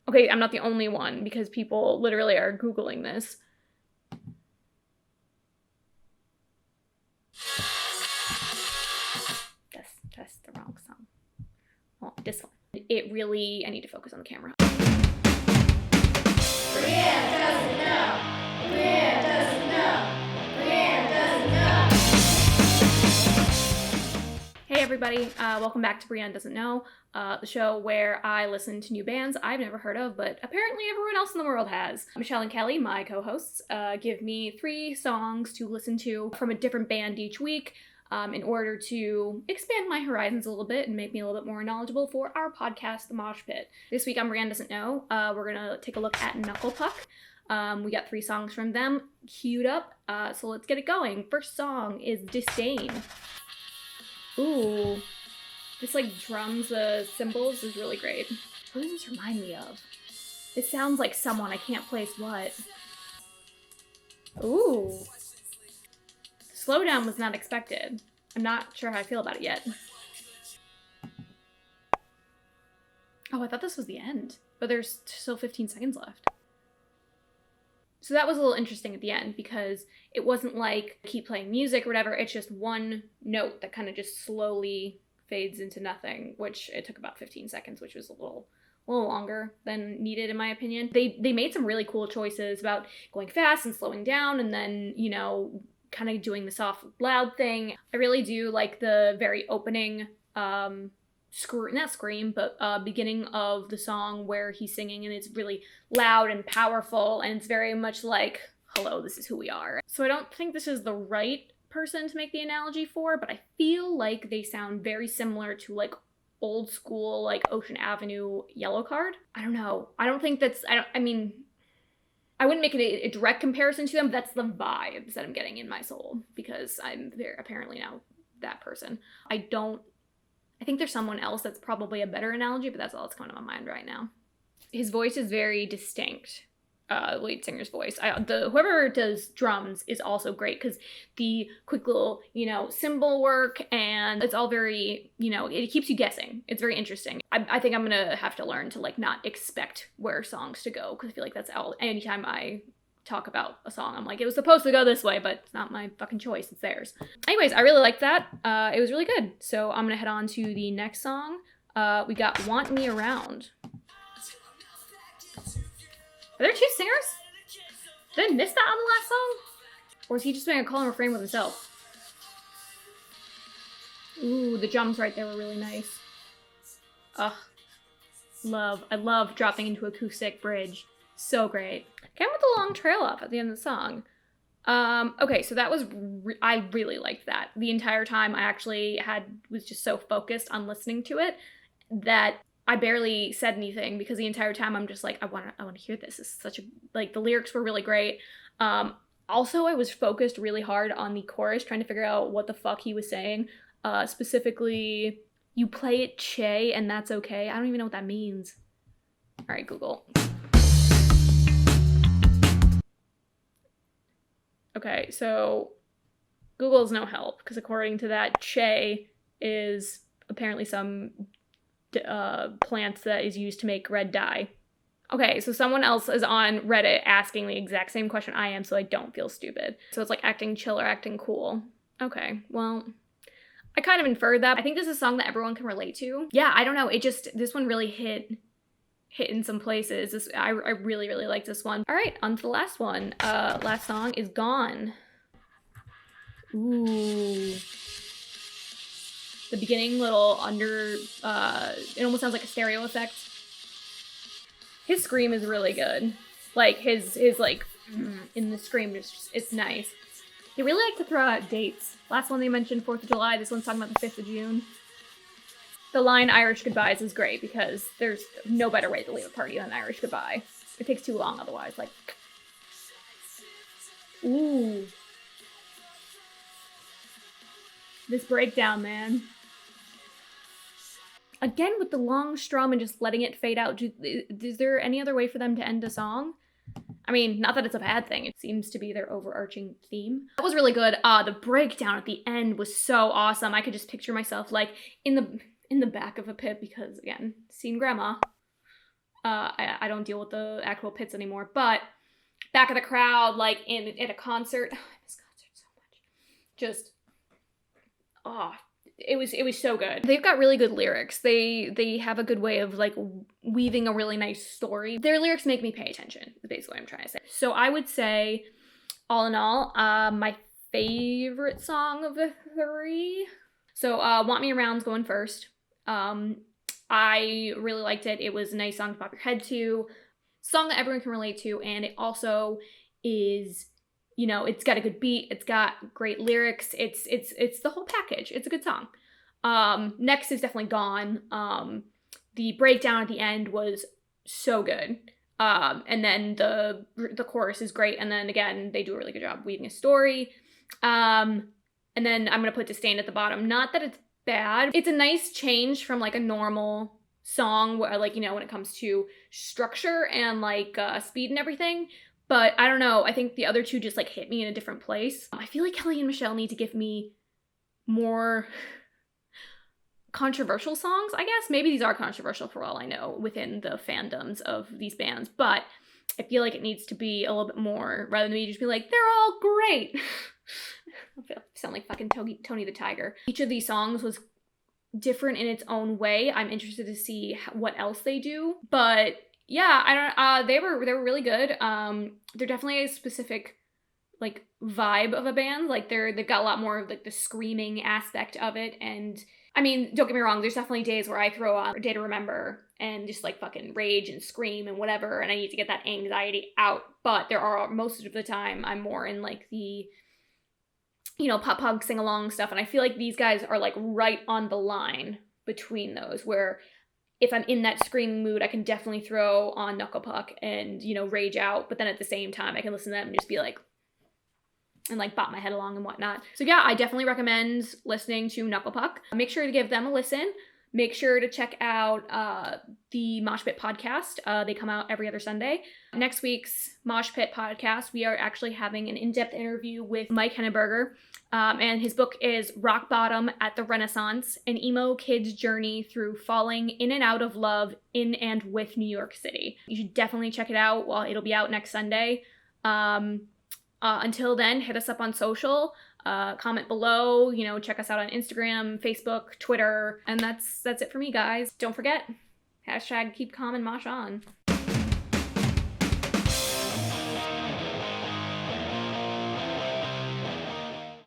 Okay, I'm not the only one because people literally are Googling this. That's the wrong song. Oh, this one. It really, I need to focus on the camera. Brianne doesn't know. Brianne doesn't know. Brianne doesn't know. Hey everybody, welcome back to Brianne Doesn't Know, the show where I listen to new bands I've never heard of, but apparently everyone else in the world has. Michelle and Kelly, my co-hosts, give me 3 songs to listen to from a different band each week. In order to expand my horizons a little bit and make me a little bit more knowledgeable for our podcast, The Moshpit. This week on Brianne Doesn't Know, we're going to take a look at Knuckle Puck. We got 3 songs from them queued up, so let's get it going. First song is Disdain. Ooh, this like drums, cymbals is really great. What does this remind me of? It sounds like someone, I can't place what. Ooh. Slowdown was not expected. I'm not sure how I feel about it yet. Oh, I thought this was the end, but there's still 15 seconds left. So that was a little interesting at the end because it wasn't like keep playing music or whatever, it's just one note that kind of just slowly fades into nothing, which it took about 15 seconds, which was a little longer than needed in my opinion. They made some really cool choices about going fast and slowing down and then, you know, kind of doing the soft loud thing. I really do like the very opening beginning of the song where he's singing and it's really loud and powerful and it's very much like, hello, this is who we are. So I don't think this is the right person to make the analogy for, but I feel like they sound very similar to like old school like Ocean Avenue Yellow Card. I don't know. I don't think that's, I wouldn't make it a direct comparison to them. That's the vibes that I'm getting in my soul because I'm apparently now that person. I think there's someone else that's probably a better analogy, but that's all that's coming to my mind right now. His voice is very distinct, lead singer's voice. Whoever does drums is also great because the quick little, cymbal work and it's all very, it keeps you guessing. It's very interesting. I think I'm gonna have to learn to like not expect where songs to go because I feel like that's all. Anytime I talk about a song, I'm like, it was supposed to go this way, but it's not my fucking choice. It's theirs. Anyways, I really liked that. It was really good. So I'm gonna head on to the next song. We got Want Me Around. Are there 2 singers? Did I miss that on the last song? Or is he just doing a call and refrain with himself? Ooh, the drums right there were really nice. Ugh. I love dropping into acoustic bridge. So great. Came with a long trail off at the end of the song. Okay, so that was, I really liked that. The entire time I actually was just so focused on listening to it that I barely said anything because the entire time I'm just like, I want to hear this. This is such a, like, the lyrics were really great. Also, I was focused really hard on the chorus, trying to figure out what the fuck he was saying. Specifically, you play it che and that's okay. I don't even know what that means. All right, Google. Okay, so Google's no help because according to that, che is apparently some plant that is used to make red dye. Okay, so someone else is on Reddit asking the exact same question I am, so I don't feel stupid. So it's like acting chill or acting cool. Okay, well, I kind of inferred that. I think this is a song that everyone can relate to. Yeah, I don't know. This one really hit in some places. I really, really like this one. All right, on to the last one. Last song is Gone. Ooh. The beginning little it almost sounds like a stereo effect. His scream is really good. Like his like in the scream, it's nice. They really like to throw out dates. Last one they mentioned 4th of July. This one's talking about the 5th of June. The line Irish Goodbyes is great because there's no better way to leave a party than Irish Goodbye. It takes too long otherwise. Like, ooh. This breakdown, man. Again, with the long strum and just letting it fade out, is there any other way for them to end a song? I mean, not that it's a bad thing. It seems to be their overarching theme. That was really good. The breakdown at the end was so awesome. I could just picture myself like in the back of a pit because, again, seen grandma. I don't deal with the actual pits anymore, but back of the crowd, like at a concert. Oh, I miss concerts so much. Just, it was so good. They've got really good lyrics. They have a good way of like weaving a really nice story. Their lyrics make me pay attention, is basically what I'm trying to say. So I would say, all in all, my favorite song of the three. So Want Me Around's going first. I really liked it. It was a nice song to pop your head to, song that everyone can relate to, and it also is, you know, it's got a good beat, it's got great lyrics, it's the whole package. It's a good song. Next is definitely Gone. The breakdown at the end was so good. And then the chorus is great, and then again, they do a really good job weaving a story. And then I'm gonna put Disdain at the bottom. Not that it's bad. It's a nice change from like a normal song where, like, you know, when it comes to structure and like speed and everything. But I don't know, I think the other two just like hit me in a different place. I feel like Kelly and Michelle need to give me more controversial songs, I guess. Maybe these are controversial for all I know within the fandoms of these bands, but I feel like it needs to be a little bit more, rather than me just be like, they're all great. I sound like fucking Tony the Tiger. Each of these songs was different in its own way. I'm interested to see what else they do. But yeah, I don't. They were really good. They're definitely a specific like vibe of a band. Like they've got a lot more of like the screaming aspect of it. And I mean, don't get me wrong. There's definitely days where I throw on Day to Remember and just like fucking rage and scream and whatever, and I need to get that anxiety out. But there are most of the time I'm more in like the, you know, pop punk sing along stuff, and I feel like these guys are like right on the line between those, where if I'm in that screaming mood, I can definitely throw on Knuckle Puck and, you know, rage out, but then at the same time I can listen to them and just be like, and like bop my head along and whatnot. So yeah, I definitely recommend listening to Knuckle Puck. Make sure to give them a listen. Make sure to check out the Moshpit Podcast. They come out every other Sunday. Next week's Moshpit Podcast, we are actually having an in-depth interview with Mike Henneberger. And his book is Rock Bottom at the Renaissance, an emo kid's journey through falling in and out of love in and with New York City. You should definitely check it out. Well, it'll be out next Sunday. Until then, hit us up on social, comment below, you know, check us out on Instagram, Facebook, Twitter, and that's it for me, guys. Don't forget, # keep calm and mosh on.